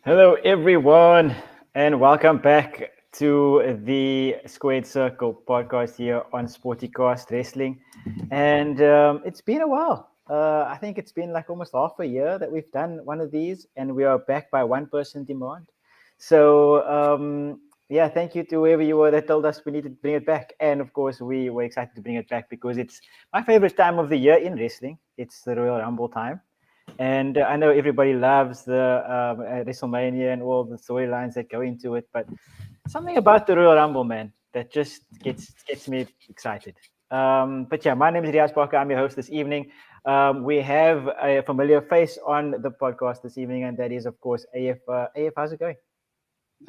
Hello, everyone, and welcome back to the Squared Circle podcast here on Sportycast Wrestling. And it's been a while. I think it's been like almost half a year that we've done one of these, and we are back by one person demand. So, yeah, thank you to whoever you were that told us we need to bring it back. And of course, we were excited to bring it back because it's my favorite time of the year in wrestling. It's the Royal Rumble time. And I know everybody loves the Wrestlemania and all the storylines that go into it, but something about the Royal Rumble, man, that just gets me excited. But yeah, my name is Riaz Parker. I'm your host this evening. We have a familiar face on the podcast this evening, and that is, of course, AF. AF, how's it going?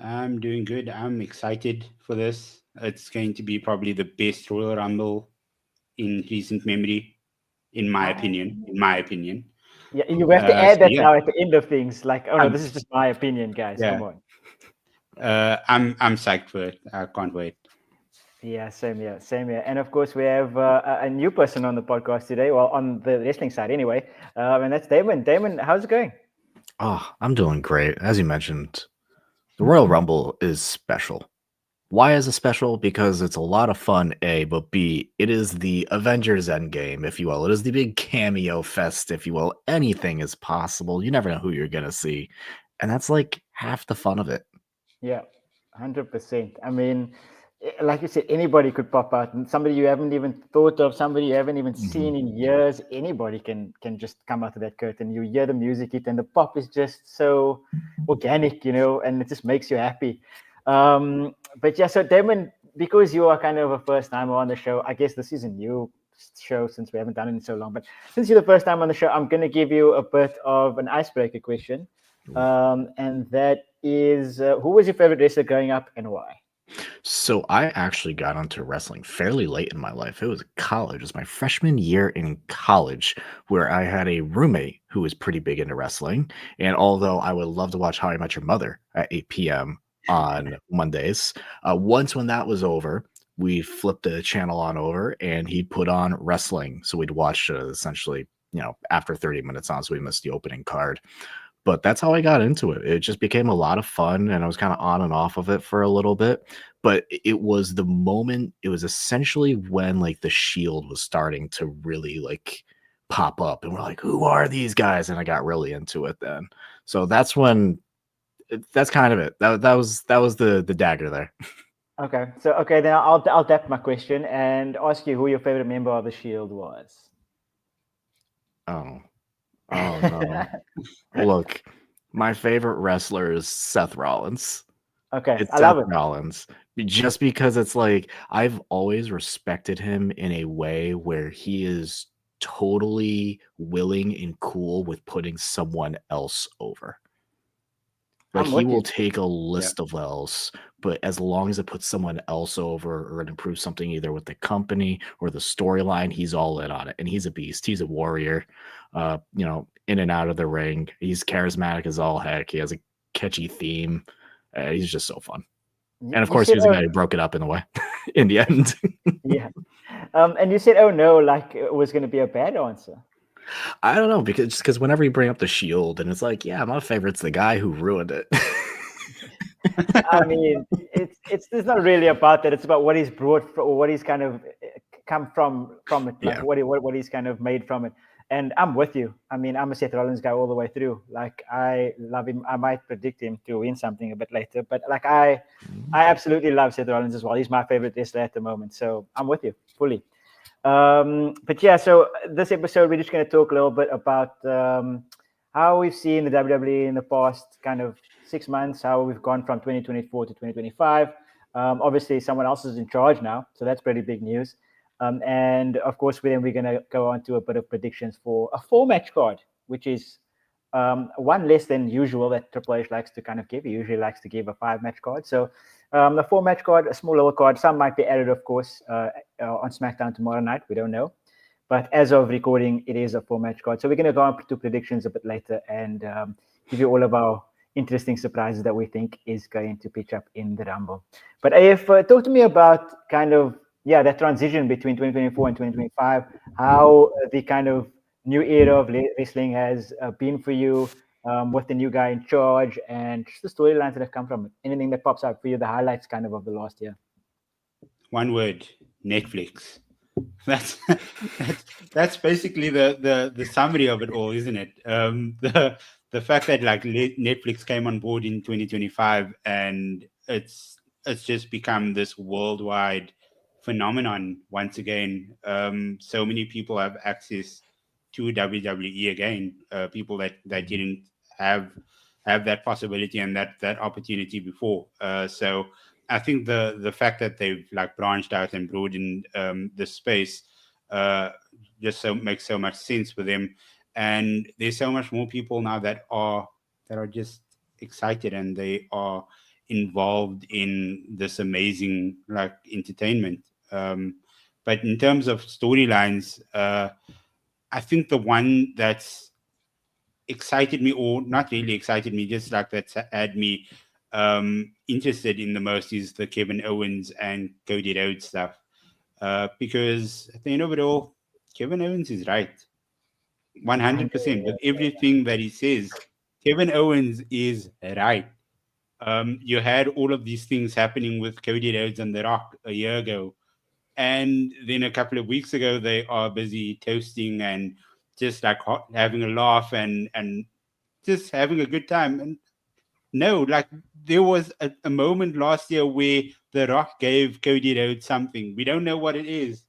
I'm doing good. I'm excited for this. It's going to be probably the best Royal Rumble in recent memory, in my I, opinion. In my opinion. yeah, you have to So add that yeah, now at the end of things. Like, oh no, I'm this is just my opinion, guys. yeah. Come on. I'm psyched for it. I can't wait. Yeah, same here, same here. And of course, we have a new person on the podcast today. Well, on the wrestling side, anyway, and that's Damon. Damon, how's it going? Oh, I'm doing great. As you mentioned, the Royal Rumble is special. Why is it special? Because it's a lot of fun, A, but B, it is the Avengers Endgame, if you will. It is the big cameo fest, if you will. Anything is possible. You never know who you're going to see. And that's like half the fun of it. Yeah, 100%. I mean, like you said, anybody could pop out, and somebody you haven't even thought of, somebody you haven't even Mhm. seen in years. Anybody can just come out of that curtain. You hear the music hit, and the pop is just so organic, and it just makes you happy. But yeah, so Damon, because you are kind of a first timer on the show, I guess this is a new show since we haven't done it in so long. But since you're the first time on the show, I'm going to give you a bit of an icebreaker question. And that is, who was your favorite wrestler growing up and why? So I actually got into wrestling fairly late in my life. It was college. It was my freshman year in college where I had a roommate who was pretty big into wrestling. And although I would love to watch How I Met Your Mother at 8 p.m. on Mondays, once when that was over, we flipped the channel on over and he'd put on wrestling. So we'd watch essentially, after 30 minutes on, so we missed the opening card. But that's how I got into it. It just became a lot of fun, and I was kind of on and off of it for a little bit. But it was the moment, it was essentially when like the Shield was starting to really like pop up, and we're like, who are these guys? And I got really into it then. So that's when that's kind of it. That was the dagger there. Okay, so okay, then I'll tap my question and ask you who your favorite member of the Shield was. Oh, oh no. Look, my favorite wrestler is Seth Rollins. Okay, It's I Seth love it. Rollins. Just because it's like I've always respected him in a way where he is totally willing and cool with putting someone else over. Like I'm he with will you. take a Yeah. list of else, but as long as it puts someone else over or it improves something either with the company or the storyline, he's all in on it. And he's a beast. He's a warrior. In and out of the ring. He's charismatic as all heck. He has a catchy theme. He's just so fun. You, And of you course, he said, was the oh guy who broke it up in the way in the end. yeah, and you said, oh no, like it was going to be a bad answer. I don't know because whenever you bring up the Shield, and it's like, yeah, my favorite's the guy who ruined it. I mean, it's not really about that. It's about what he's brought from, or what he's kind of come from it, like Yeah. what he's kind of made from it. And I'm with you. I mean, I'm a Seth Rollins guy all the way through. Like I love him. I might predict him to win something a bit later, but like I absolutely love Seth Rollins as well. He's my favorite wrestler at the moment. So I'm with you fully. But yeah, so this episode we're just going to talk a little bit about how we've seen the WWE in the past kind of 6 months, how we've gone from 2024 to 2025. Obviously, someone else is in charge now, so that's pretty big news. And of course, we're going to go on to a bit of predictions for a four-match card, which is one less than usual that Triple H likes to kind of give. He usually likes to give a five-match card. So the four-match card, a small little card. Some might be added, of course, on SmackDown tomorrow night. We don't know. But as of recording, it is a four-match card. So we're going to go on to predictions a bit later and give you all of our interesting surprises that we think is going to pitch up in the Rumble. But AF, talk to me about kind of, yeah, that transition between 2024 and 2025, how the kind of new era of wrestling has been for you, with the new guy in charge, and just the storylines that have come from it. Anything that pops out for you, the highlights kind of the last year. One word: Netflix. That's that's basically the summary of it all, isn't it? The fact that like Netflix came on board in 2025 and it's just become this worldwide phenomenon once again. So many people have access to WWE again. People that didn't have that possibility and that opportunity before. So I think the fact that they've like branched out and broadened the space just makes so much sense for them, and there's so much more people now that are just excited and they are involved in this amazing like entertainment. But in terms of storylines, I think the one that's excited me, or not really excited me, just like that's had me interested in the most, is the Kevin Owens and Cody Rhodes stuff. Because at the end of it all, Kevin Owens is right. 100% with everything that he says. Kevin Owens is right. You had all of these things happening with Cody Rhodes and The Rock a year ago. And then a couple of weeks ago, they are busy toasting and just like having a laugh and just having a good time. And no, like there was a moment last year where The Rock gave Cody Rhodes something. We don't know what it is.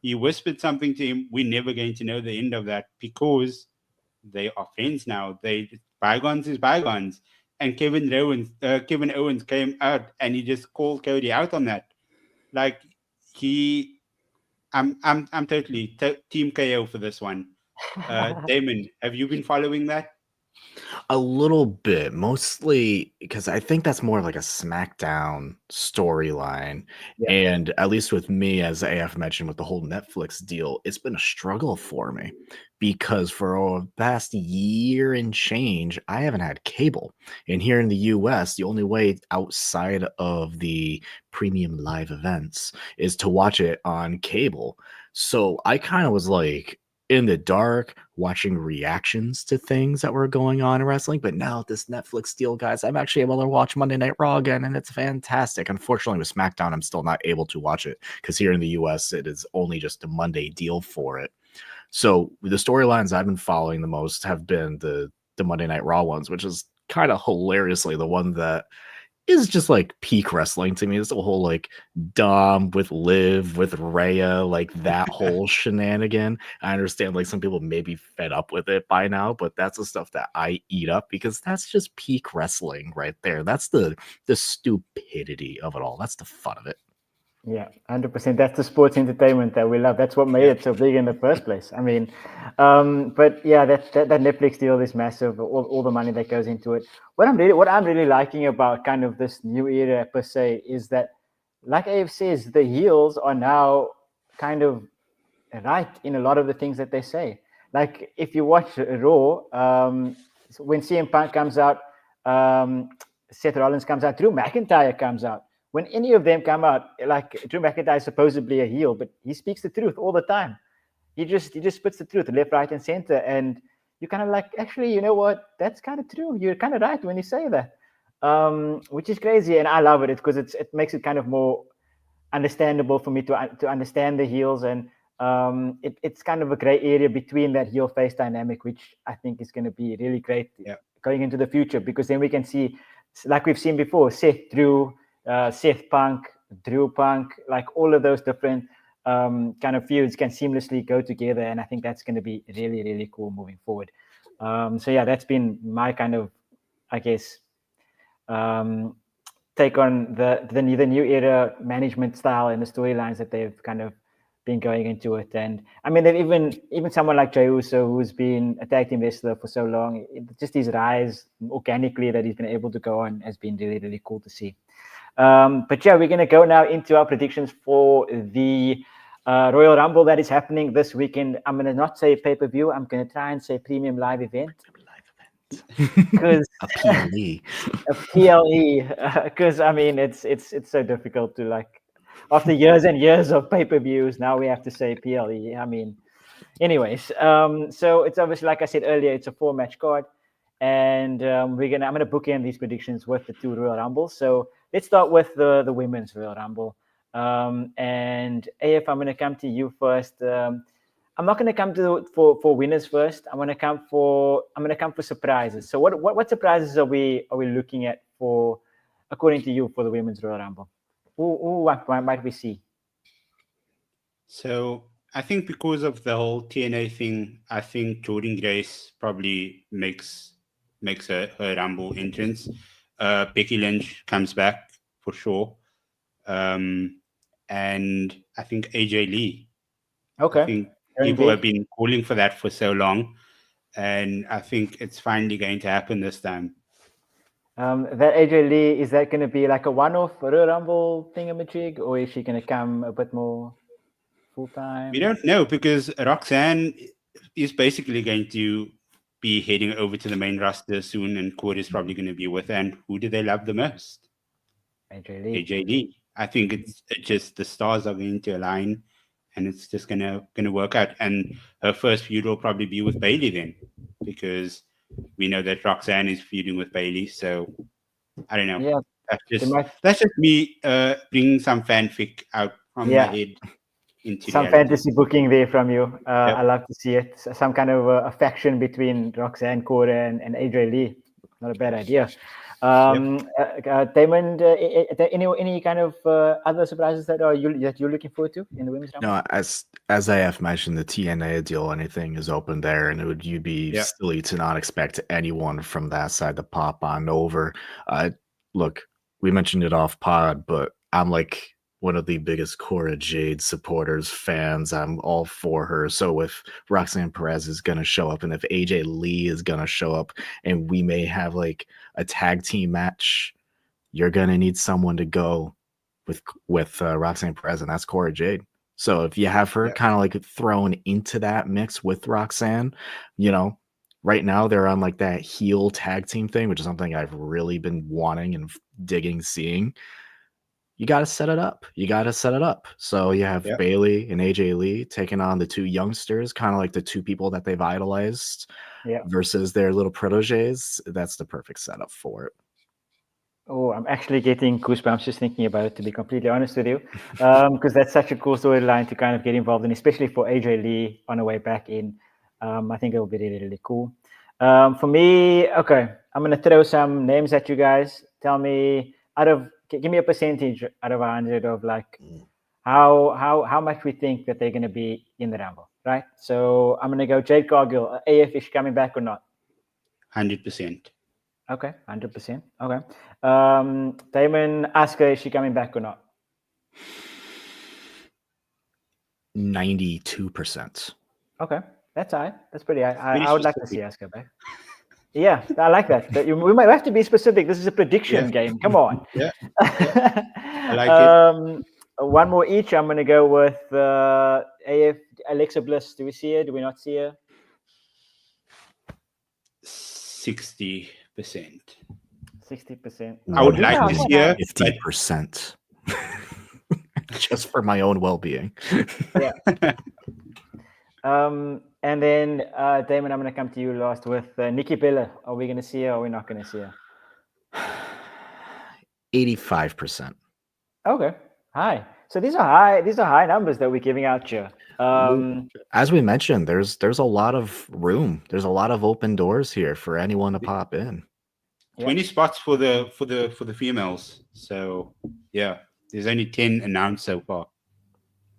He whispered something to him. We're never going to know the end of that because they are friends now. Bygones is bygones. And Kevin Owens came out and he just called Cody out on that. Like I'm totally team KO for this one. Damon, have you been following that? A little bit, mostly because I think that's more of like a SmackDown storyline. Yeah. And at least with me, as AF mentioned, with the whole Netflix deal, it's been a struggle for me because for a past year and change, I haven't had cable. And here in the US, the only way outside of the premium live events is to watch it on cable. So I kind of was like, in the dark, watching reactions to things that were going on in wrestling. But now this Netflix deal, guys, I'm actually able to watch Monday Night Raw again, and it's fantastic. Unfortunately, with SmackDown, I'm still not able to watch it because here in the US, it is only just a Monday deal for it. So the storylines I've been following the most have been the Monday Night Raw ones, which is kind of hilariously the one that is just like peak wrestling to me. It's the whole like Dom with Liv with Rhea, like that whole shenanigan. I understand like some people may be fed up with it by now, but that's the stuff that I eat up because that's just peak wrestling right there. That's the stupidity of it all. That's the fun of it. Yeah, 100%. That's the sports entertainment that we love. That's what made it so big in the first place. I mean, but yeah, that Netflix deal is massive. All the money that goes into it. What I'm really liking about kind of this new era per se is that, like AF says, the heels are now kind of right in a lot of the things that they say. Like if you watch Raw, when CM Punk comes out, Seth Rollins comes out, Drew McIntyre comes out. When any of them come out, like Drew McIntyre is supposedly a heel, but he speaks the truth all the time. He just spits the truth, left, right, and center. And you kind of like, actually, you know what? That's kind of true. You're kind of right when you say that, which is crazy. And I love it because it makes it kind of more understandable for me to understand the heels. And it's kind of a gray area between that heel face dynamic, which I think is going to be really great going into the future, because then we can see, like we've seen before, Seth Drew, Seth Punk, Drew Punk, like all of those different kind of feuds can seamlessly go together. And I think that's going to be really, really cool moving forward. So yeah, that's been my kind of, I guess, take on the new era management style and the storylines that they've kind of been going into it. And I mean, they've even someone like Jey Uso, who's been a tag team wrestler for so long, just his rise organically that he's been able to go on has been really, really cool to see. But yeah, we're going to go now into our predictions for the Royal Rumble that is happening this weekend. I'm going to not say pay-per-view. I'm going to try and say premium live event. Because a PLE, because I mean it's so difficult to, like, after years and years of pay-per-views, now we have to say PLE. I mean, anyways, so it's obviously, like I said earlier, it's a 4-match card. and I'm gonna bookend these predictions with the 2 Royal Rumbles. So let's start with the women's Royal Rumble. And AF, I'm gonna come to you first. I'm not gonna come to for winners first. I'm gonna come for surprises. So what surprises are we looking at for, according to you, for the women's Royal Rumble? What might we see? So I think because of the whole TNA thing, I think Jordan Grace probably makes her Rumble entrance. Becky Lynch comes back for sure. And I think AJ Lee. Okay. I think people have been calling for that for so long, and I think it's finally going to happen this time. That AJ Lee, is that going to be like a one-off Royal Rumble thingamajig, or is she going to come a bit more full-time? We don't know, because Roxanne is basically going to be heading over to the main roster soon, and Cody's probably going to be with her. And who do they love the most? AJ Lee. AJ Lee. I think it's just the stars are going to align, and it's just gonna work out. And her first feud will probably be with Bailey then, because we know that Roxanne is feuding with Bailey. So I don't know. Yeah, that's just me bringing some fanfic out from my head into some reality. fantasy booking there from you. Yep. I love to see it. Some kind of a faction between Roxanne, Cora, and AJ Lee. Not a bad idea. Damon, any kind of other surprises that you're looking forward to in the women's Rumble? No, as I have mentioned, the TNA deal, anything is open there, and you'd be silly to not expect anyone from that side to pop on over. Look, we mentioned it off pod, but I'm like one of the biggest Cora Jade supporters, fans. I'm all for her. So if Roxanne Perez is going to show up, and if AJ Lee is going to show up, and we may have like a tag team match, you're going to need someone to go with Roxanne Perez, and that's Cora Jade. So if you have her kind of like thrown into that mix with Roxanne, right now they're on like that heel tag team thing, which is something I've really been wanting and digging seeing. You got to set it up. So you have Bailey and AJ Lee taking on the 2 youngsters, kind of like the 2 people that they've idolized versus their little proteges. That's the perfect setup for it. Oh, I'm actually getting goosebumps just thinking about it, to be completely honest with you, because that's such a cool storyline to kind of get involved in, especially for AJ Lee on the way back in. I think it will be really, really cool. For me, okay, I'm going to throw some names at you guys. Tell me, give me a percentage out of 100 of like how much we think that they're going to be in the Rumble, right? So I'm going to go Jade Cargill. AF, is she coming back or not? 100%. Okay, 100%. Okay. Damon, Asuka, is she coming back or not? 92%. Okay, that's high. That's pretty high. I would like to see Asuka back. Yeah, I like that. We might have to be specific. This is a prediction game. Come on. I like it. One more each. I'm going to go with AF Alexa Bliss. Do we see her? Do we not see her? 60%. 60%. I would like to see her. 50%. Just for my own well-being. Yeah. And then Damon, I'm going to come to you last with Nikki Bella. Are we going to see her or are we not going to see her? 85%. Okay, high. So these are high numbers that we're giving out here. As we mentioned, there's a lot of room. There's a lot of open doors here for anyone to pop in. 20 spots for the females. So yeah, there's only 10 announced so far.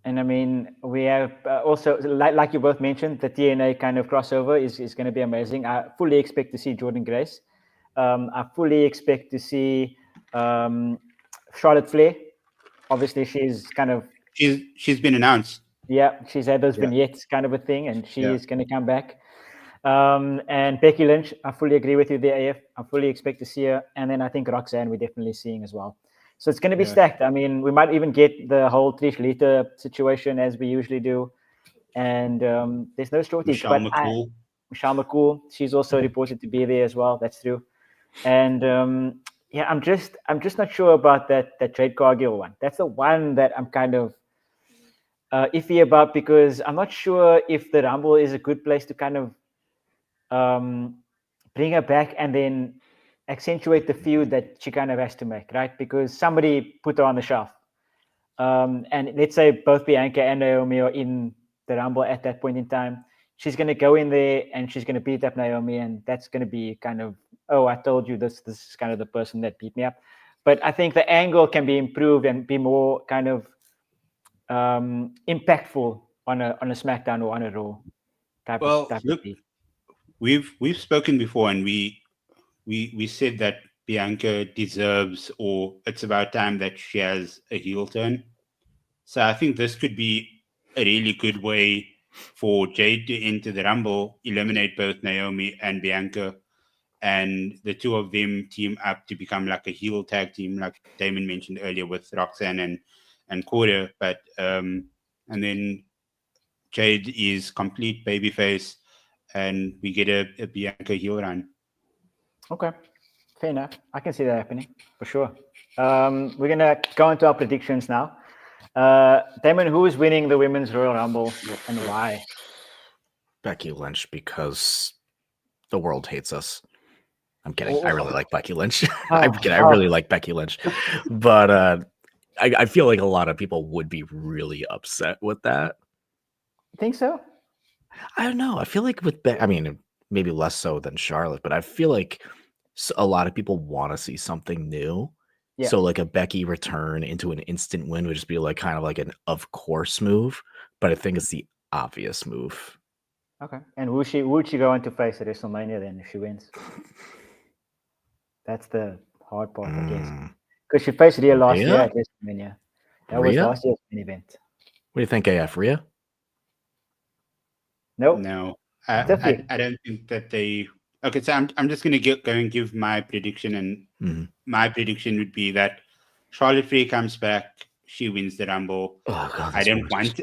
And I mean, we have also, like you both mentioned, the TNA kind of crossover is going to be amazing. I fully expect to see Jordan Grace. I fully expect to see Charlotte Flair. Obviously, she's been announced. Yeah, she's had those vignettes kind of a thing, and she is going to come back. And Becky Lynch, I fully agree with you there, AF. I fully expect to see her. And then I think Roxanne, we're definitely seeing as well. So it's going to be stacked. I mean, we might even get the whole Trish Lita situation as we usually do. And there's no shortage. Michelle McCool, she's also reported to be there as well. That's true. And I'm just not sure about that Jade Cargill one. That's the one that I'm kind of iffy about, because I'm not sure if the Rumble is a good place to kind of bring her back and then accentuate the feud that she kind of has to make, right? Because somebody put her on the shelf. And let's say both Bianca and Naomi are in the Rumble at that point in time. She's going to go in there and she's going to beat up Naomi, and that's going to be kind of, oh, I told you this is kind of the person that beat me up. But I think the angle can be improved and be more kind of impactful on a SmackDown or on a Raw type Well, of look, beat. we've spoken before, and we said that Bianca deserves, or it's about time that she has a heel turn. So I think this could be a really good way for Jade to enter the Rumble, eliminate both Naomi and Bianca, and the two of them team up to become like a heel tag team, like Damon mentioned earlier with Roxanne and Corda. But and then Jade is complete babyface, and we get a Bianca heel run. Okay, fair enough. I can see that happening for sure. We're gonna go into our predictions now. Damon, who is winning the Women's Royal Rumble and why? Becky Lynch, because the world hates us. I'm kidding. I really like Becky Lynch. I'm kidding. I really like Becky Lynch, but I feel like a lot of people would be really upset with that. Think so? I don't know. I feel like with I mean, maybe less so than Charlotte, but I feel like a lot of people want to see something new. Yeah. So like a Becky return into an instant win would just be like kind of like an of course move, but I think it's the obvious move. Okay. And would she go on to face at WrestleMania then if she wins? That's the hard part, I guess. Because she faced Rhea last year at WrestleMania. That was last year's main event. What do you think, AF? Rhea? Nope. No, I don't think that they. Okay, so I'm just going to go and give my prediction, and my prediction would be that Charlotte Flair comes back, she wins the Rumble. Oh, God, I don't want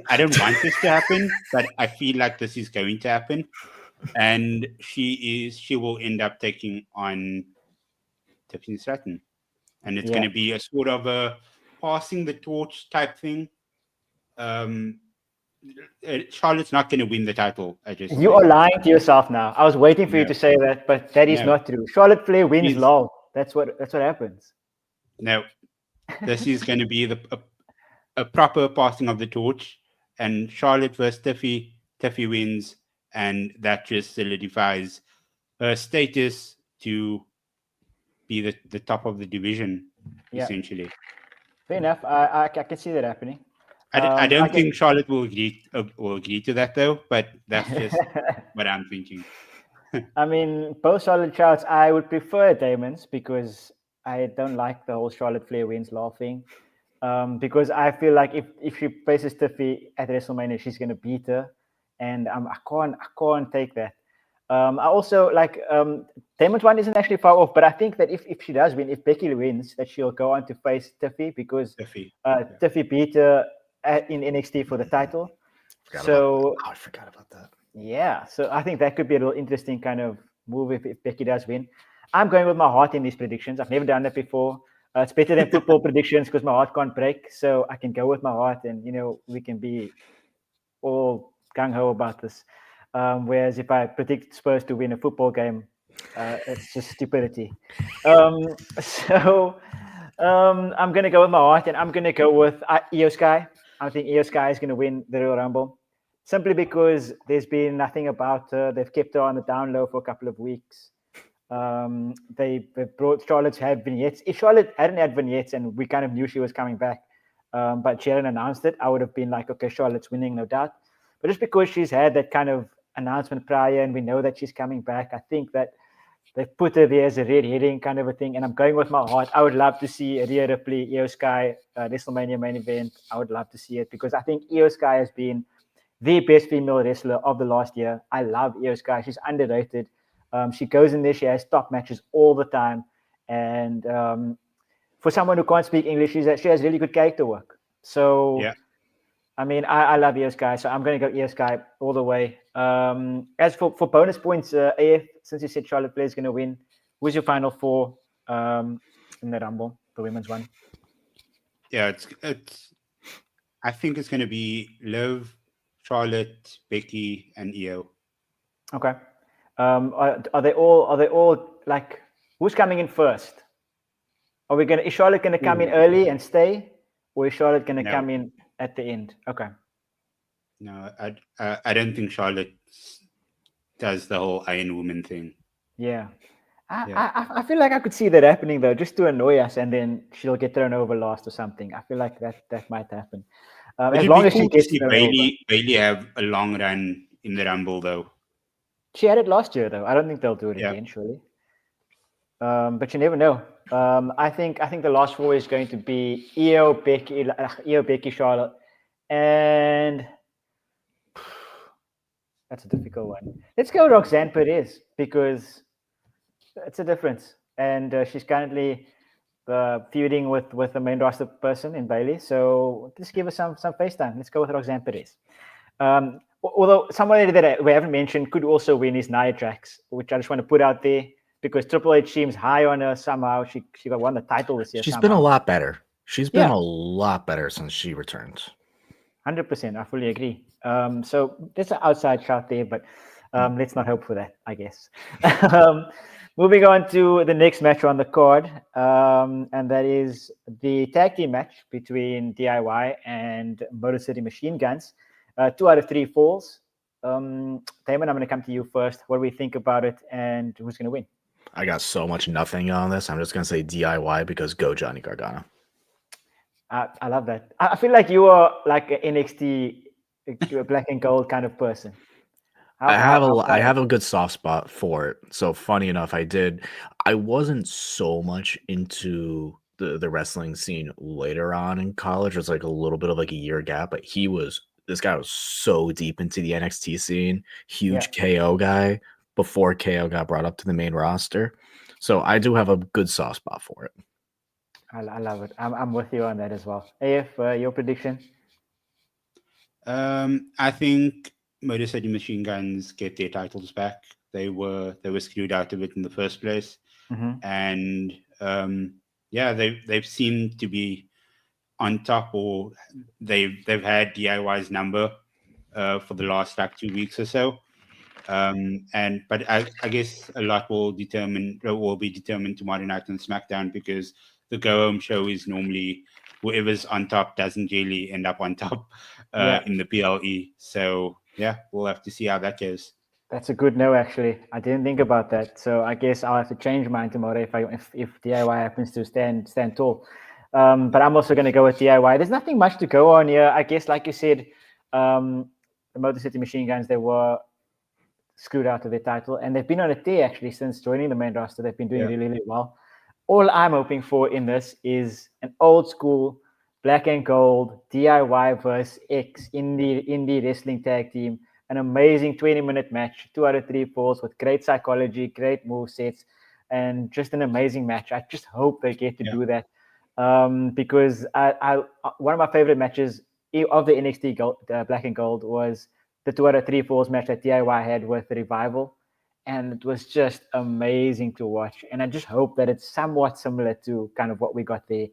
this to happen, but I feel like this is going to happen, and she will end up taking on Tiffany Stratton, and it's going to be a sort of a passing the torch type thing. Charlotte's not going to win the title. You are lying to yourself now. I was waiting for you to say that, but that is not true. Charlotte Flair wins lol. That's what happens. No, this is going to be a proper passing of the torch, and Charlotte versus Tiffy. Tiffy wins, and that just solidifies her status to be the top of the division, essentially. Fair enough. I can see that happening. I don't think Charlotte will agree to that though, but that's just what I'm thinking. I mean, both Charlotte shouts, I would prefer Damon's because I don't like the whole Charlotte Flair wins law thing. Because I feel like if she faces Tiffy at WrestleMania, she's gonna beat her, and I can't take that. I also like Damon's one isn't actually far off, but I think that if she does win, if Becky wins, that she'll go on to face Tiffy because Tiffy beat her in NXT for the title. I forgot about that. Yeah, so I think that could be a real interesting kind of move if Becky does win. I'm going with my heart in these predictions. I've never done that before. It's better than football predictions because my heart can't break. So I can go with my heart, and we can be all gung ho about this. Whereas if I predict Spurs to win a football game, it's just stupidity. So I'm going to go with my heart, and I'm going to go with Io Sky. I think Io Sky is going to win the Royal Rumble simply because there's been nothing about her. They've kept her on the down low for a couple of weeks. They brought Charlotte's had vignettes. If Charlotte hadn't had vignettes and we kind of knew she was coming back, but she hadn't announced it, I would have been like, okay, Charlotte's winning, no doubt. But just because she's had that kind of announcement prior and we know that she's coming back, I think that they put her there as a red herring kind of a thing. And I'm going with my heart. I would love to see Rhea Ripley, Io Sky, WrestleMania main event. I would love to see it because I think Io Sky has been the best female wrestler of the last year. I love Io Sky. She's underrated. She goes in there. She has top matches all the time. And for someone who can't speak English, she has really good character work. So, yeah. I mean, I love Io Sky, so I'm going to go Io Sky all the way. As for bonus points, AF, since you said Charlotte Flair is going to win, who's your final four in the Rumble, the women's one? Yeah, it's. I think it's going to be Liv, Charlotte, Becky, and Io. Okay. Are they all like, who's coming in first? Is Charlotte gonna come in early and stay, or is Charlotte gonna No. come in at the end? Okay. No, I don't think Charlotte does the whole Iron Woman thing. Yeah. Yeah. I feel like I could see that happening though, just to annoy us, and then she'll get thrown over last or something. I feel like that might happen. As It'd long be as she cool to gets see thrown over. Bailey have a long run in the Rumble, though. She had it last year though. I don't think they'll do it Yeah. again, surely. But you never know. I think the last four is going to be Io, Becky, Charlotte, and that's a difficult one. Let's go Roxanne Perez, because it's a difference, and she's currently feuding with the main roster person in Bailey. So just give us some FaceTime. Let's go with Roxanne Perez. Although somebody that we haven't mentioned could also win is Nia Jax, which I just want to put out there, because Triple H seems high on her somehow. She won the title this year. She's somehow. been a lot better. She's been a lot better since she returned. 100%. I fully agree. So there's an outside shot there, but let's not hope for that, I guess. Moving on to the next match on the card, and that is the tag team match between DIY and Motor City Machine Guns. 2 out of 3 falls. Damon, I'm going to come to you first. What do we think about it, and who's going to win? I got so much nothing on this. I'm just going to say DIY because go Johnny Gargano. I love that. I feel like you are like an NXT black and gold kind of person. I have a good soft spot for it. So funny enough, I wasn't so much into the wrestling scene later on in college. It was like a little bit of like a year gap, but this guy was so deep into the NXT scene, huge KO guy before KO got brought up to the main roster. So I do have a good soft spot for it. I love it. I'm with you on that as well. AF, your prediction? I think Motor City Machine Guns get their titles back. They were screwed out of it in the first place, and they've seemed to be on top, or they've had DIY's number for the last like 2 weeks or so. But I guess a lot will be determined tomorrow night on SmackDown, because the go home show is normally whoever's on top doesn't really end up on top in the PLE. So yeah, we'll have to see how that goes. That's a good no, actually. I didn't think about that. So I guess I'll have to change mine tomorrow if DIY happens to stand tall. But I'm also going to go with DIY. There's nothing much to go on here. I guess, like you said, the Motor City Machine Guns, they were screwed out of their title, and they've been on a tear actually since joining the main roster. They've been doing really, really well. All I'm hoping for in this is an old school black and gold DIY versus X indie wrestling tag team. An amazing 20-minute match, 2 out of 3 falls with great psychology, great movesets, and just an amazing match. I just hope they get to do that, because I one of my favorite matches of the NXT Black and Gold was the 2 out of 3 falls match that DIY had with the Revival, and it was just amazing to watch. And I just hope that it's somewhat similar to kind of what we got there.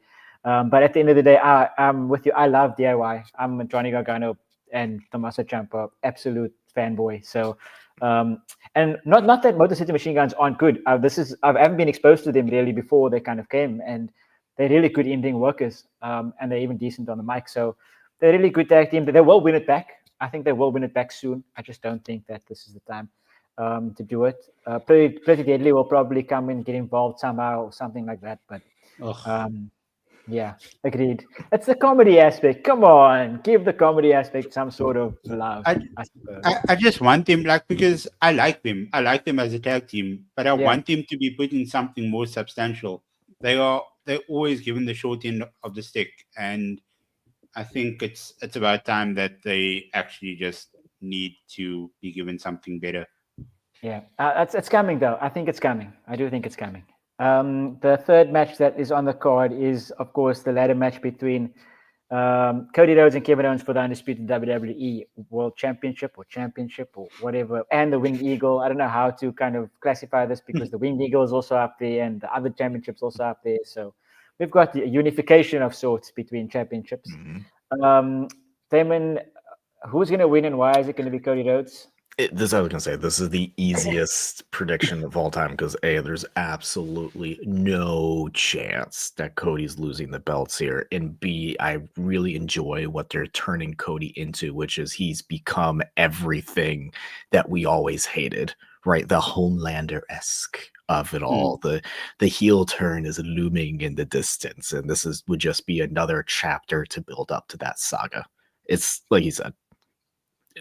But at the end of the day, I'm with you. I love DIY. I'm a Johnny Gargano and Tommaso Ciampa absolute fanboy. So, and not that Motor City Machine Guns aren't good. I haven't been exposed to them really before they kind of came, and they're really good in-ring workers, and they're even decent on the mic. So they're really good tag team. They will win it back. I think they will win it back soon. I just don't think that this is the time to do it. Pretty Deadly will probably come and get involved somehow or something like that. But yeah, agreed. It's the comedy aspect. Come on, give the comedy aspect some sort of love. I suppose. I just want them, like, because I like them. I like them as a tag team, but I want them to be put in something more substantial. They're always given the short end of the stick, and I think it's about time that they actually just need to be given something better. Yeah, it's coming though. I think it's coming. I do think it's coming. The third match that is on the card is, of course, the ladder match between Cody Rhodes and Kevin Owens for the undisputed WWE World Championship or whatever, and the Winged Eagle. I don't know how to kind of classify this, because the Winged Eagle is also up there and the other championships also up there. So we've got the unification of sorts between championships. Damon, who's going to win and why is it going to be Cody Rhodes? I was gonna say, this is the easiest prediction of all time because A, there's absolutely no chance that Cody's losing the belts here, and B, I really enjoy what they're turning Cody into, which is he's become everything that we always hated, right? The Homelander-esque of it all. The heel turn is looming in the distance, and would just be another chapter to build up to that saga. It's like you said,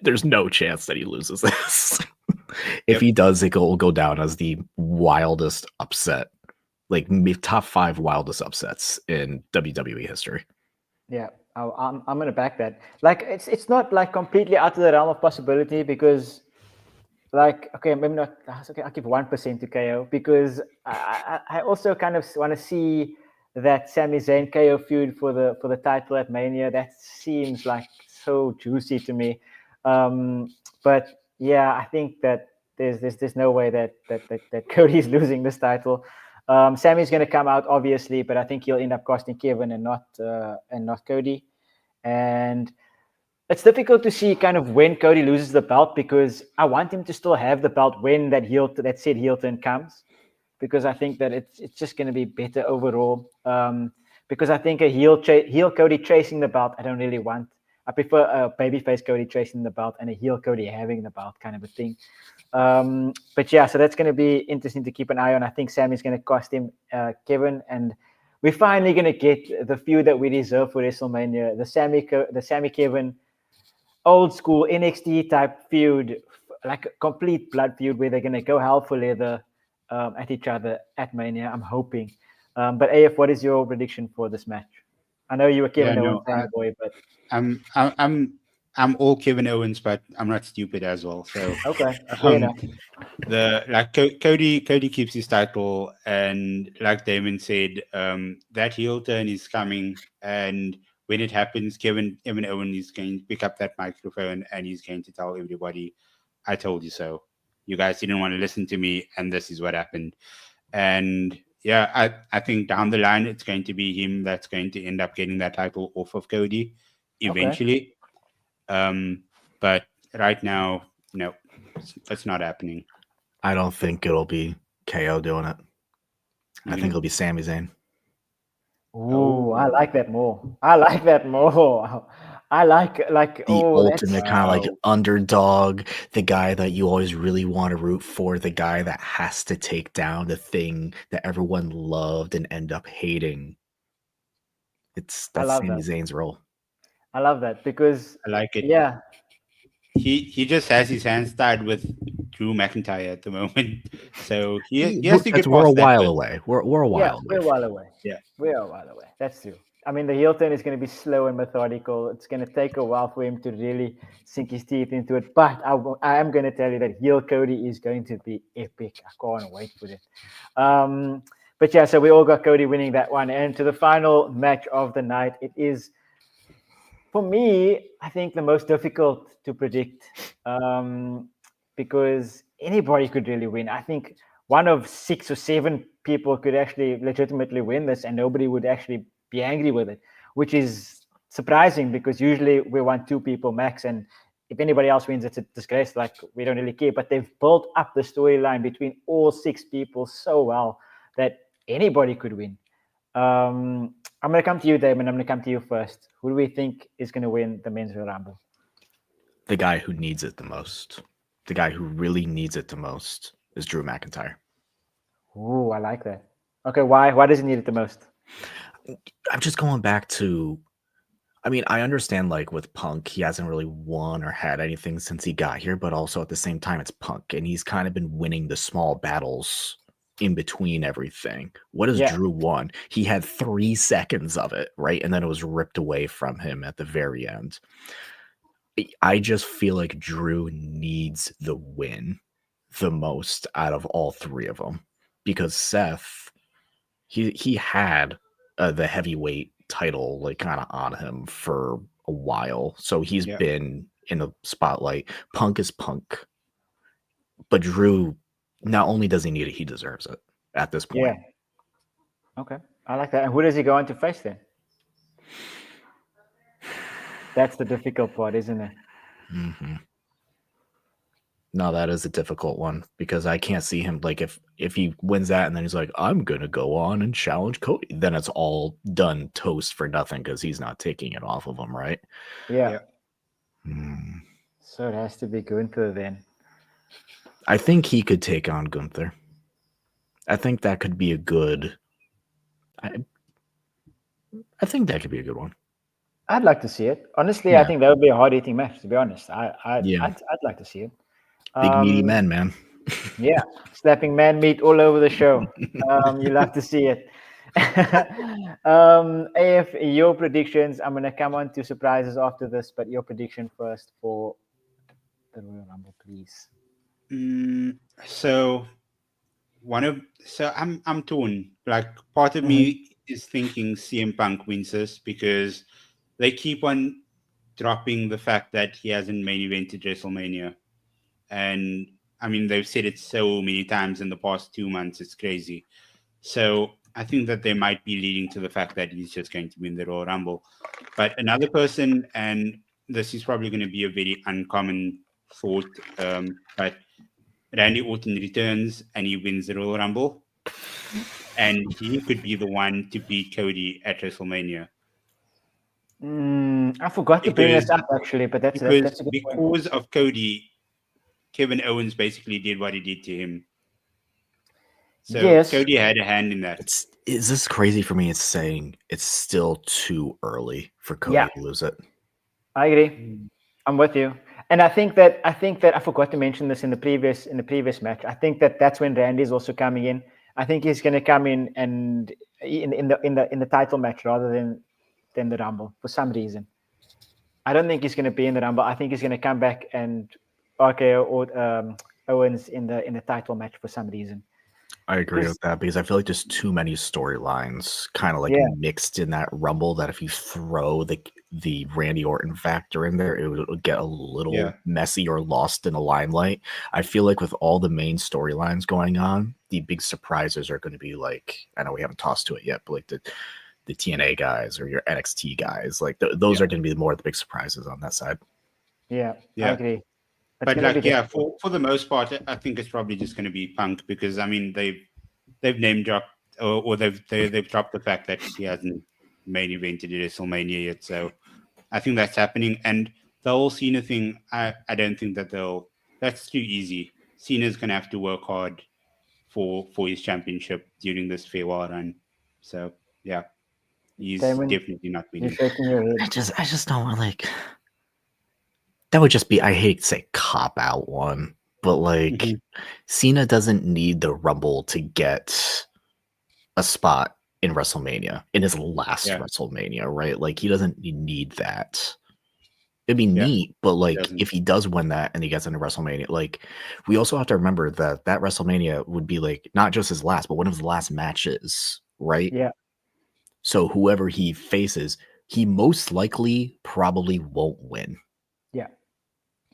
there's no chance that he loses this. If he does, it will go down as the wildest upset, like top 5 wildest upsets in WWE history. Yeah, I'm gonna back that. Like it's not like completely out of the realm of possibility because, like, okay, maybe not. Okay, I'll give 1% to KO because I also kind of want to see that Sami Zayn KO feud for the title at Mania. That seems like so juicy to me. But yeah, I think that there's no way that Cody's losing this title. Sammy's going to come out obviously, but I think he'll end up costing Kevin and not Cody. And it's difficult to see kind of when Cody loses the belt because I want him to still have the belt when that said heel turn comes, because I think that it's just going to be better overall. Because I think a heel Cody chasing the belt, I don't really want. I prefer a babyface Cody chasing the belt and a heel Cody having the belt, kind of a thing. But yeah, so that's going to be interesting to keep an eye on. I think Sammy's going to cost him Kevin, and we're finally going to get the feud that we deserve for WrestleMania: the Sammy Kevin old school NXT type feud, like a complete blood feud where they're going to go hell for leather at each other at Mania. I'm hoping. But AF, what is your prediction for this match? I know you were Kevin Owens fanboy, but I'm all Kevin Owens, but I'm not stupid as well. So okay, fair enough. Cody keeps his title, and like Damon said, that heel turn is coming, and when it happens, Kevin Owens is going to pick up that microphone and he's going to tell everybody, "I told you so. You guys didn't want to listen to me, and this is what happened." And yeah, I think down the line it's going to be him that's going to end up getting that title off of Cody eventually. Okay. But right now, no, it's not happening. I don't think it'll be KO doing it. I think it'll be Sami Zayn. Ooh, I like that more. I like the ultimate kind of like underdog, the guy that you always really want to root for, the guy that has to take down the thing that everyone loved and end up hating. That's Sami Zayn's role. I love that because I like it. Yeah. He just has his hands tied with Drew McIntyre at the moment, so he has to get. We're a while away. We're a while away. We're a while away. Yeah, we're a while away. That's true. I mean, the heel turn is going to be slow and methodical. It's going to take a while for him to really sink his teeth into it. But I am going to tell you that heel Cody is going to be epic. I can't wait for it. But yeah, so we all got Cody winning that one. And to the final match of the night, it is, for me, I think the most difficult to predict because anybody could really win. I think one of 6 or 7 people could actually legitimately win this and nobody would actually be angry with it, which is surprising because usually we want 2 people max, and if anybody else wins, it's a disgrace. Like, we don't really care. But they've built up the storyline between all 6 people so well that anybody could win. I'm going to come to you, Damon. I'm going to come to you first. Who do we think is going to win the Men's Royal Rumble? The guy who needs it the most. The guy who really needs it the most is Drew McIntyre. Ooh, I like that. Okay, why? Why does he need it the most? I'm just going back to, I mean, I understand, like, with Punk, he hasn't really won or had anything since he got here, but also at the same time, it's Punk, and he's kind of been winning the small battles in between everything. What has Drew won? He had 3 seconds of it, right? And then it was ripped away from him at the very end. I just feel like Drew needs the win the most out of all 3 of them, because Seth, he had the heavyweight title like kind of on him for a while, so he's been in the spotlight. Punk is Punk, but Drew, not only does he need it, he deserves it at this point. Yeah. Okay, I like that. And who does he go on to face then? That's the difficult part, isn't it? Mm-hmm. No, that is a difficult one because I can't see him like if he wins that and then he's like, I'm gonna go on and challenge Cody, then it's all done toast for nothing because he's not taking it off of him, right? Yeah. Yeah. Hmm. So it has to be Gunther then. I think he could take on Gunther. I think that could be a good. I think that could be a good one. I'd like to see it. Honestly, Yeah. I think that would be a hard hitting match. To be honest, I'd like to see it. Big meaty men, man. Yeah, slapping man meat all over the show. You love to see it. AF, your predictions. I'm gonna come on to surprises after this, but your prediction first for the Royal Rumble, please. So I'm torn. Like part of me is thinking CM Punk wins this because they keep on dropping the fact that he hasn't main evented WrestleMania. And I mean, they've said it so many times in the past 2 months, it's crazy. So I think that they might be leading to the fact that he's just going to win the Royal Rumble. But another person, and this is probably going to be a very uncommon thought, but Randy Orton returns and he wins the Royal Rumble. And he could be the one to beat Cody at WrestleMania. I forgot to bring this up actually, but that's a good point. Because of Cody, Kevin Owens basically did what he did to him. So Yes. Cody had a hand in that. Is this crazy for me? It's saying it's still too early for Cody to lose it. I agree. I'm with you. And I think that I forgot to mention this in the previous match. I think that that's when Randy is also coming in. I think he's going to come in and in the title match rather than the Rumble for some reason. I don't think he's going to be in the Rumble. I think he's going to come back and RKO or Owens in the title match for some reason. I agree with that because I feel like there's too many storylines kind of like mixed in that Rumble that if you throw the Randy Orton factor in there, it would get a little messy or lost in the limelight. I feel like with all the main storylines going on, the big surprises are going to be like, I know we haven't tossed to it yet, but like the TNA guys or your NXT guys, like those are going to be more of the big surprises on that side. Yeah, I agree. But like, for the most part, I think it's probably just going to be Punk because I mean they've name dropped or they've dropped the fact that he hasn't main evented WrestleMania yet. So I think that's happening. And the whole Cena thing, I don't think that that's too easy. Cena's going to have to work hard for his championship during this farewell run. So yeah, he's definitely not winning. I just don't want like. That would just be, I hate to say cop out one, but like Cena doesn't need the Rumble to get a spot in WrestleMania, in his last WrestleMania, right? Like he doesn't need that. It'd be neat, but like if he does win that and he gets into WrestleMania, like we also have to remember that WrestleMania would be like not just his last, but one of his last matches, right? Yeah. So whoever he faces, he most likely probably won't win. Yeah.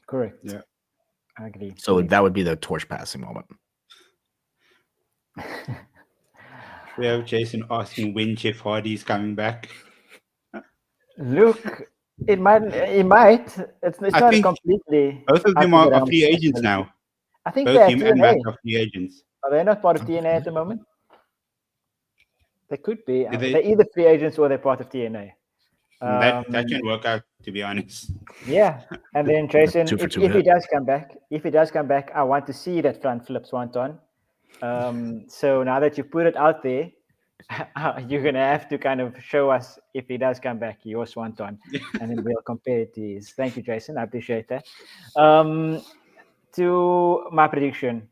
Correct. Yeah. I agree. So that would be the torch passing moment. We have Jason asking when Jeff Hardy's coming back. Look, it might. It's not completely. Both of them are free agents now. I think both him and Matt are free agents. Are they not part of TNA at the moment? They could be. They're either free agents or they're part of TNA. That can work out, to be honest. Yeah, and then Jason, if he does come back, I want to see that front flip swanton. So now that you put it out there, you're gonna have to kind of show us if he does come back your swanton, and then we'll compare it to his. Thank you, Jason. I appreciate that. To my prediction.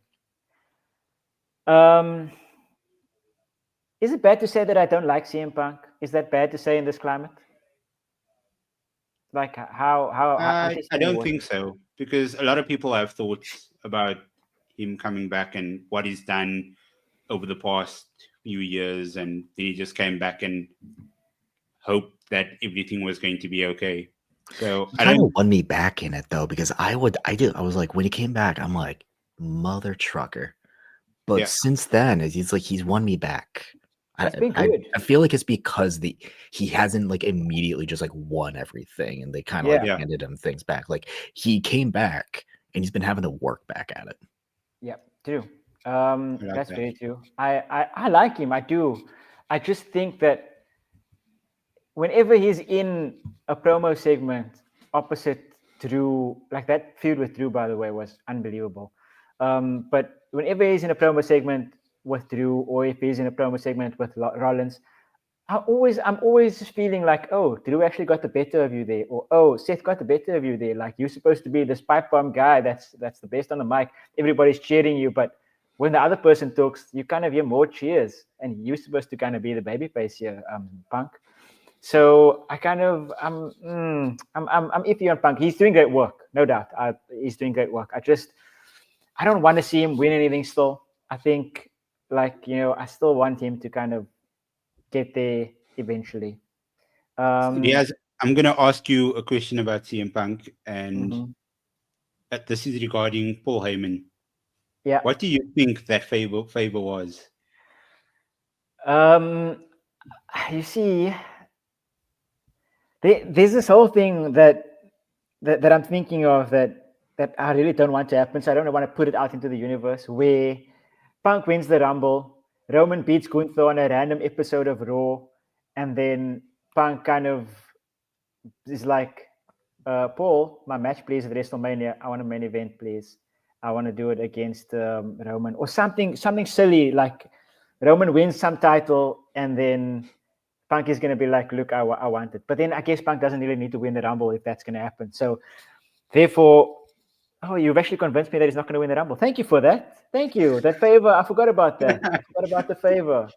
Is it bad to say that I don't like CM Punk? Is that bad to say in this climate? Like how I don't think so, because a lot of people have thoughts about him coming back and what he's done over the past few years, and then he just came back and hoped that everything was going to be okay. So I kind of won me back in it though, because I was like, when he came back, I'm like, mother trucker. But since then, he's won me back. It's been good. I feel like it's because he hasn't like immediately just like won everything and they kind of like handed him things back. Like he came back and he's been having to work back at it. Yeah, true. like That's that. very true. I like him. I do. I just think that whenever he's in a promo segment opposite Drew, like that feud with Drew, by the way, was unbelievable. But whenever he's in a promo segment with Drew, or if he's in a promo segment with Rollins, I'm always feeling like, oh, Drew actually got the better of you there, or oh, Seth got the better of you there. Like, you're supposed to be this pipe bomb guy that's the best on the mic. Everybody's cheering you, but when the other person talks, you kind of hear more cheers, and you're supposed to kind of be the babyface here, Punk. So I kind of I'm iffy on Punk. He's doing great work, no doubt. He's doing great work. I don't want to see him win anything still. I think, like, I still want him to kind of get there eventually. Diaz, I'm going to ask you a question about CM Punk, and Mhm. this is regarding Paul Heyman. Yeah. What do you think that favor was? You see, there's this whole thing that I'm thinking of that I really don't want to happen. So I don't want to put it out into the universe, where Punk wins the Rumble, Roman beats Gunther on a random episode of Raw, and then Punk kind of is like, Paul, my match, please, at WrestleMania. I want a main event, please. I want to do it against Roman, or something silly, like Roman wins some title, and then Punk is going to be like, look, I want it. But then I guess Punk doesn't really need to win the Rumble if that's going to happen. So therefore, you've actually convinced me that he's not going to win the Rumble. Thank you for that. Thank you. That favor, I forgot about that. I forgot about the favor.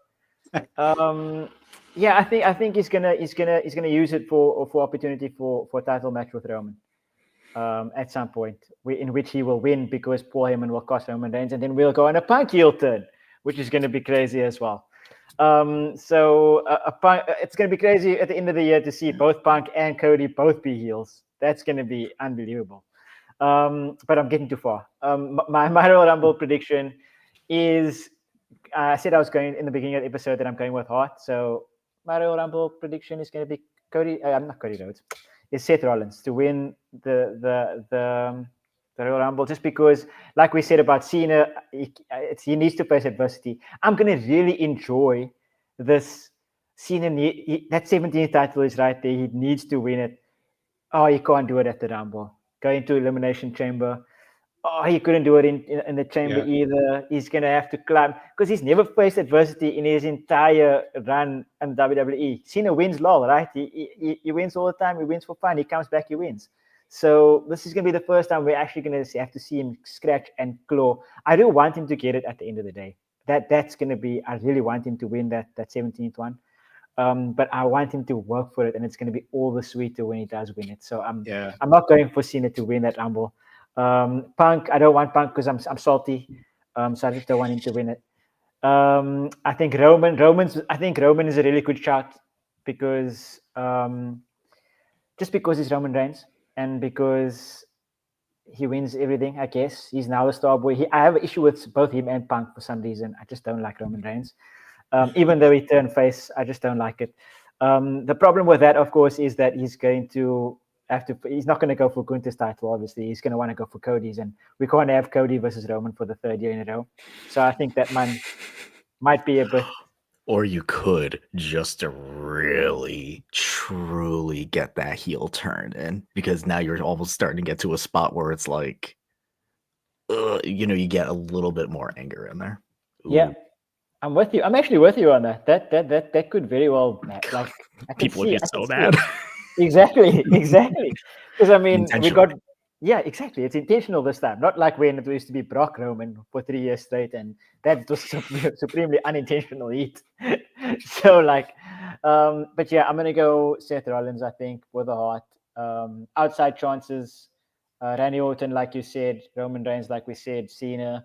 Yeah, I think he's gonna use it for opportunity for a title match with Roman. At some point, in which he will win, because Paul Heyman will cost Roman Reigns, and then we'll go on a Punk heel turn, which is going to be crazy as well. So it's going to be crazy at the end of the year to see both Punk and Cody both be heels. That's going to be unbelievable. But I'm getting too far. My Royal Rumble prediction is, I said I was going in the beginning of the episode that I'm going with Hart. So my Royal Rumble prediction is going to be I'm not Cody Rhodes. It's Seth Rollins to win the Royal Rumble, just because, like we said about Cena, he needs to face adversity. I'm going to really enjoy this. Cena, that 17th title is right there. He needs to win it. Oh, he can't do it at the Rumble. Go into Elimination Chamber. Oh, he couldn't do it in the Chamber either. He's going to have to climb, because he's never faced adversity in his entire run in WWE. Cena wins lol, right? He wins all the time. He wins for fun. He comes back, he wins. So this is going to be the first time we're actually going to have to see him scratch and claw. I do want him to get it at the end of the day. That's going to be, I really want him to win that 17th one. But I want him to work for it, and it's going to be all the sweeter when he does win it. So I'm not going for Cena to win that Rumble. Punk, I don't want Punk because I'm salty. So I just don't want him to win it. I think Roman is a really good shot, because just because he's Roman Reigns, and because he wins everything. I guess he's now the star boy. I have an issue with both him and Punk for some reason. I just don't like Roman Reigns. Even though he turned face, I just don't like it. The problem with that, of course, is that he's going to he's not going to go for Gunther's title, obviously. He's going to want to go for Cody's, and we can't have Cody versus Roman for the third year in a row. So I think that man might be a bit. Or you could just really, truly get that heel turn in, because now you're almost starting to get to a spot where it's like, you get a little bit more anger in there. Ooh. Yeah. I'm with you. I'm actually with you on that. That could very well, like, people would be so mad. Exactly. Because I mean, we got, yeah, exactly. It's intentional this time, not like when it used to be Brock Roman for 3 years straight, and that was supremely unintentional heat. So like, but yeah, I'm gonna go Seth Rollins, I think, with a heart. Outside chances, Randy Orton, like you said, Roman Reigns, like we said, Cena.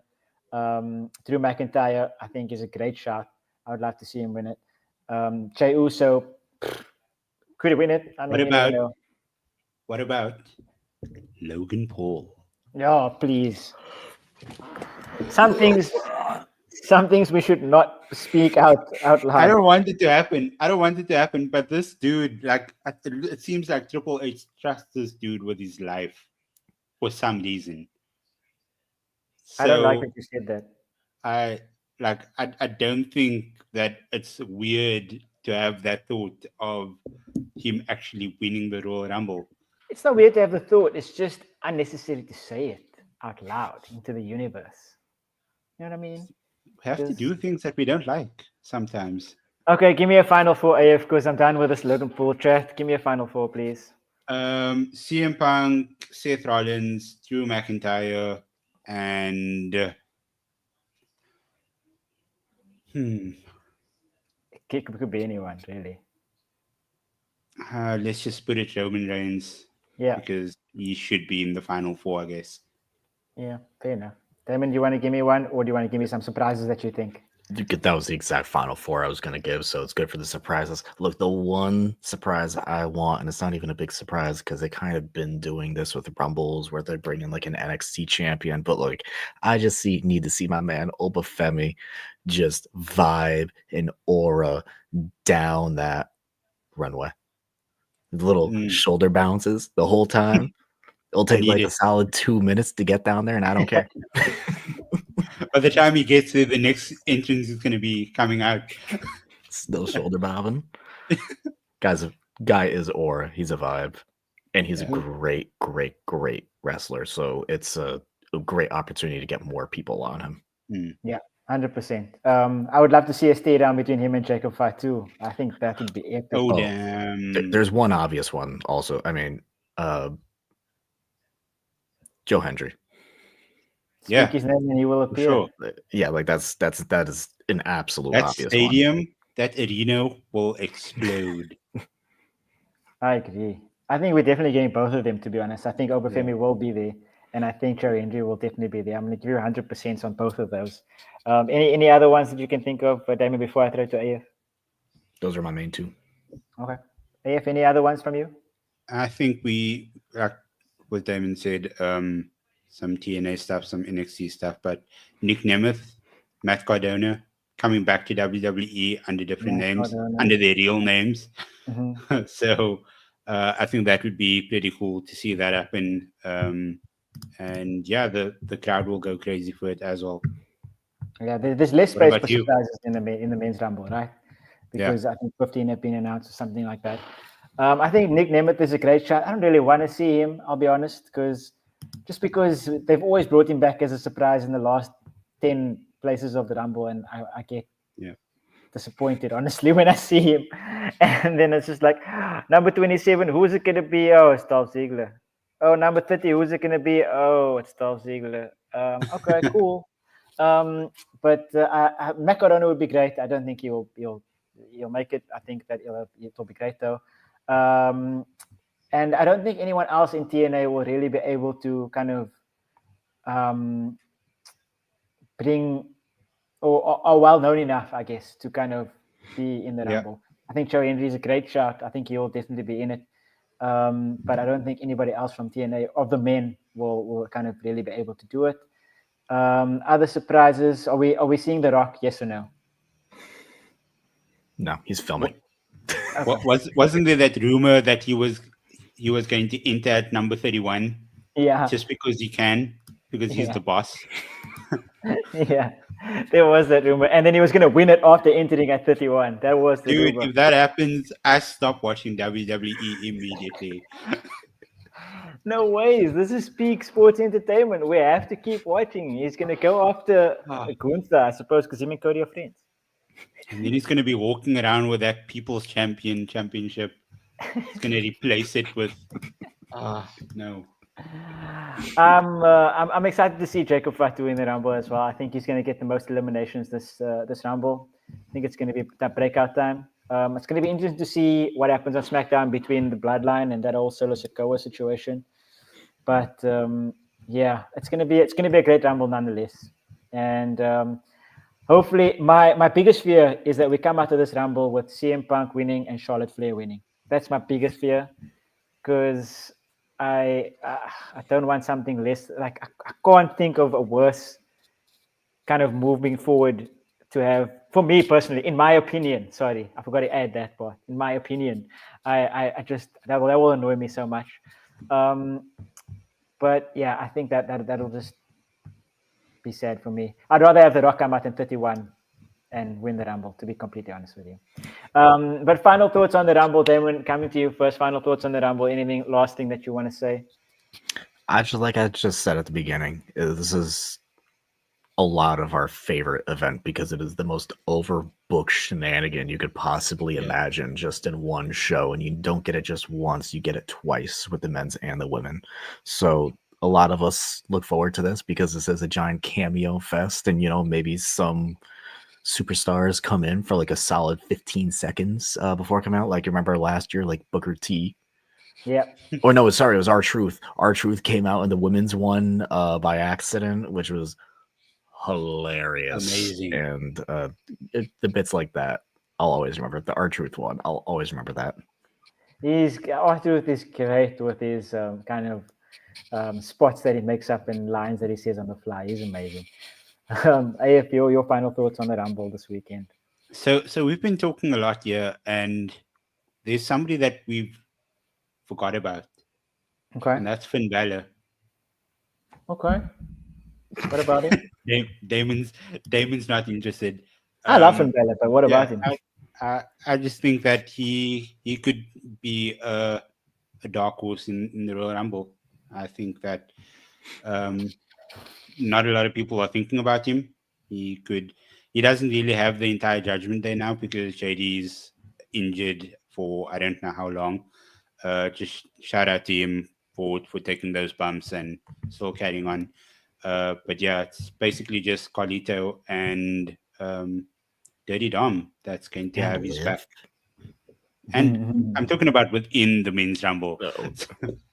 Drew McIntyre, I think, is a great shot. I would love to see him win it. Jey Uso could he win it? I mean, what about Logan Paul? Oh, please. Some things we should not speak out loud. I don't want it to happen. But this dude, like, it seems like Triple H trusts this dude with his life for some reason. I don't like So that you said that. I don't think that it's weird to have that thought of him actually winning the Royal Rumble. It's not weird to have the thought. It's just unnecessary to say it out loud into the universe. You know what I mean? We have to Just do things that we don't like sometimes. okay. Give me a final four, AF, because I'm done with this Logan Paul chat. Give me a final four, please. CM Punk, Seth Rollins, Drew McIntyre, and It could be anyone, really. let's just put it Roman Reigns Yeah, because he should be in the final four, I guess. yeah, fair enough. Damon, do you want to give me one, or do you want to give me some surprises that you think? That was the exact final four I was going to give, so it's good for the surprises. Look, the one surprise I want, and it's not even a big surprise because they kind of been doing this with the Rumbles where they're bringing like an NXT champion, but like I just need to see my man Obafemi just vibe and aura down that runway. The little shoulder bounces the whole time. It'll take like a solid 2 minutes to get down there, and I don't care. By the time he gets there, the next entrance is going to be coming out. Still shoulder bobbing. Guy is aura. He's a vibe. And he's a great wrestler. So it's a great opportunity to get more people on him. Yeah, 100%. I would love to see a stare down between him and Jacob Fat too. I think that would be epic. Oh, damn. There's one obvious one also. I mean, Joe Hendry. Yeah, speak his name and he will appear. Sure. Yeah, like that is an absolute That obvious stadium, one. that arena will explode. I agree. I think we're definitely getting both of them, to be honest. I think Obafemi will be there, and I think Joe Hendry will definitely be there. I'm going to give you 100% on both of those. Any other ones that you can think of, Damien, before I throw it to AF? Those are my main two. Okay. AF, any other ones from you? I think we, like what Damon said, some TNA stuff, some NXT stuff, but Nick Nemeth, Matt Cardona coming back to WWE under different names, under their real names. Mm-hmm. So I think that would be pretty cool to see that happen. And yeah, the crowd will go crazy for it as well. Yeah, there's less space for surprises in the men's rumble, right? Because I think 15 have been announced or something like that. I think Nick Nemeth is a great shot. I don't really want to see him, I'll be honest, because they've always brought him back as a surprise in the last 10 places of the Rumble, and I get disappointed, honestly, when I see him. And then it's just like, number 27, who's it going to be? Oh, it's Dolph Ziggler. Oh, number 30, who's it going to be? Oh, it's Dolph Ziggler. Okay, cool. But Matt Cardona would be great. I don't think he'll make it. I think that it'll be great, though. And I don't think anyone else in TNA will really be able to kind of bring or are well known enough, I guess, to kind of be in the Rumble. I think Joe Hendry is a great shot. I think he'll definitely be in it. But I don't think anybody else from TNA of the men will kind of really be able to do it. Other surprises? Are we seeing The Rock? Yes or no? No, he's filming. Wasn't there that rumor that he was going to enter at number 31? Yeah, just because he can, because he's the boss. Yeah, there was that rumor, and then he was going to win it after entering at 31. That was the rumor. If that happens, I stop watching WWE immediately. No ways. This is peak sports entertainment. We have to keep watching. He's going to go after Gunther, I suppose, because him and Cody are friends. And then he's going to be walking around with that People's Championship. He's going to replace it with... no. I'm excited to see Jacob Fatu in the Rumble as well. I think he's going to get the most eliminations this Rumble. I think it's going to be that breakout time. It's going to be interesting to see what happens on SmackDown between the Bloodline and that whole Solo Sikoa situation. But it's going to be a great Rumble nonetheless. And hopefully, my biggest fear is that we come out of this Rumble with CM Punk winning and Charlotte Flair winning. That's my biggest fear, because I don't want something less. Like I can't think of a worse kind of moving forward to have, for me personally, in my opinion. Sorry, I forgot to add that part. In my opinion, I just that will annoy me so much. But yeah, I think that'll just be sad for me. I'd rather have The Rock come out in 31 and win the Rumble, to be completely honest with you. But final thoughts on the Rumble, Damon, coming to you first. Final thoughts on the Rumble. Anything, last thing that you want to say? I just said at the beginning, this is a lot of our favorite event because it is the most overbooked shenanigan you could possibly imagine just in one show. And you don't get it just once, you get it twice with the men's and the women. So a lot of us look forward to this because this is a giant cameo fest, and maybe some superstars come in for like a solid 15 seconds before coming out. Like, you remember last year, like Booker T. Yeah. Or no, sorry, it was R-Truth. R-Truth came out in the women's one by accident, which was hilarious. Amazing. And the bits like that, I'll always remember. The R-Truth one, I'll always remember that. R-Truth is great with his kind of spots that he makes up and lines that he says on the fly. He's amazing. AF, your final thoughts on the Rumble this weekend? So we've been talking a lot here, and there's somebody that we've forgot about. Okay. And that's Finn Balor. Okay. What about him? Damon's not interested. I love Finn Balor, but what about him? I just think that he could be a dark horse in the Royal Rumble. I think that not a lot of people are thinking about him. He doesn't really have the entire Judgment Day now because JD's injured for I don't know how long. Just shout out to him for taking those bumps and still carrying on. But yeah, it's basically just Carlito and Dirty Dom that's going to have his back. And I'm talking about within the men's Rumble.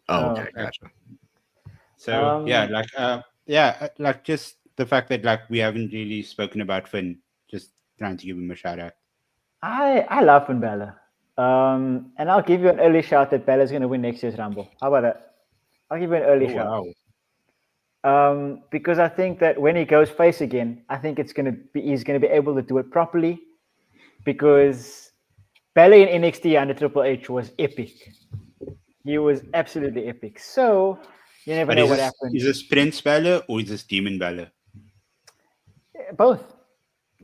Okay, gotcha. So like just the fact that like we haven't really spoken about Finn, just trying to give him a shout out. I love Finn Balor. And I'll give you an early shout that Balor's going to win next year's Rumble. How about that? I'll give you an early shout. Wow. Because I think that when he goes face again, I think he's going to be able to do it properly. Because Balor in NXT under Triple H was epic. He was absolutely epic. So you never know what happens. Is this Prince Balor or is this Demon Balor? Both.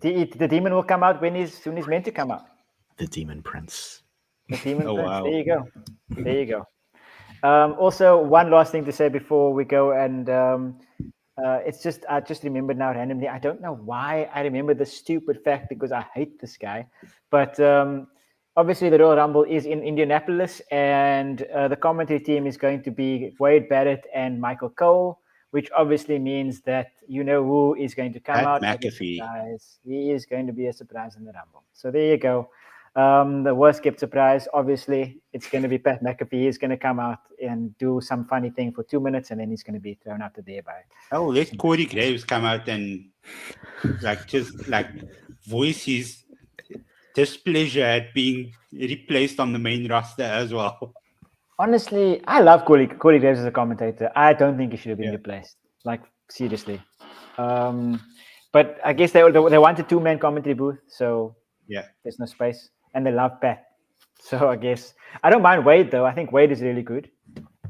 The demon will come out when he's meant to come out. The Demon Prince. The Demon Prince. Wow. There you go. Also, one last thing to say before we go, and it's just I just remembered now randomly. I don't know why I remember the stupid fact because I hate this guy, but obviously the Royal Rumble is in Indianapolis, and the commentary team is going to be Wade Barrett and Michael Cole, which obviously means that you know who is going to come Pat out. McAfee. He is going to be a surprise in the Rumble. So there you go. The worst kept surprise, obviously, it's going to be Pat McAfee. He's going to come out and do some funny thing for 2 minutes, and then he's going to be thrown out to there by. Oh, let Corey Graves come out and just voice his displeasure at being replaced on the main roster as well. Honestly, I love Corey Graves as a commentator. I don't think he should have been replaced. Like, seriously. But I guess they wanted 2-man commentary booth, so there's no space. And they love Pat. So I guess I don't mind Wade though. I think Wade is really good.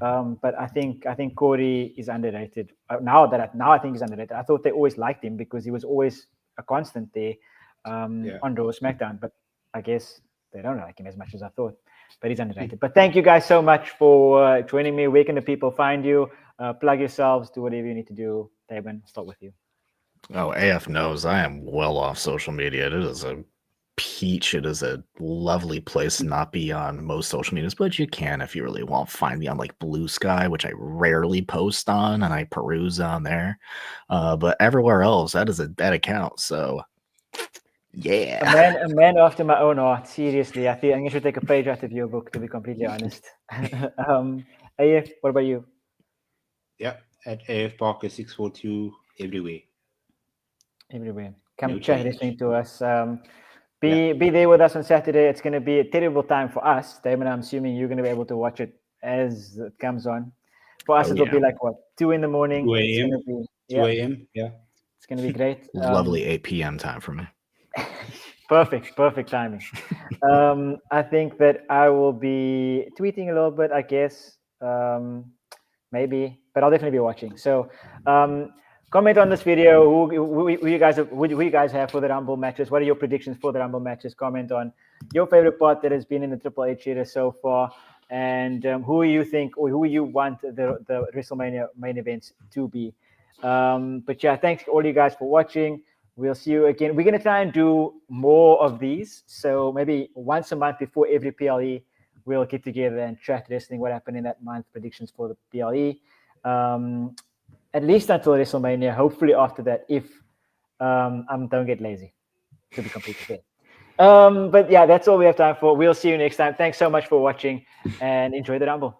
But I think Corey is underrated. Now I think he's underrated. I thought they always liked him because he was always a constant there on Raw, SmackDown. But I guess they don't like him as much as I thought. But he's underrated. But thank you guys so much for joining me. Where can the people find you? Plug yourselves, do whatever you need to do. Damon, I'll start with you. Oh, AF knows I am well off social media. It is a peach. It is a lovely place to not be on most social medias, but you can if you really want. Find me on like Blue Sky, which I rarely post on, and I peruse on there. But everywhere else, that is that account. So yeah, a man after my own heart. Seriously, I think I should take a page out of your book, to be completely honest. AF, what about you? Yeah, at AF Parker 642 everywhere. Everywhere. Come chat listening to us. Be there with us on Saturday. It's going to be a terrible time for us. Damon, I'm assuming you're going to be able to watch it as it comes on. For us, it'll be like, what, 2 in the morning? 2 a.m.? 2 a.m., yeah. It's going to be great. Lovely 8 p.m. time for me. Perfect timing. I think that I will be tweeting a little bit, I guess. Maybe, but I'll definitely be watching. So Comment on this video. Who you guys have for the Rumble matches? What are your predictions for the Rumble matches? Comment on your favorite part that has been in the Triple H era so far, and who you think or who you want the WrestleMania main events to be. But yeah, thanks all you guys for watching. We'll see you again. We're gonna try and do more of these. So maybe once a month before every PLE, we'll get together and chat wrestling, what happened in that month, predictions for the PLE. At least until WrestleMania. Hopefully after that, if I don't get lazy, to be completely fair. But yeah, that's all we have time for. We'll see you next time. Thanks so much for watching and enjoy the Rumble.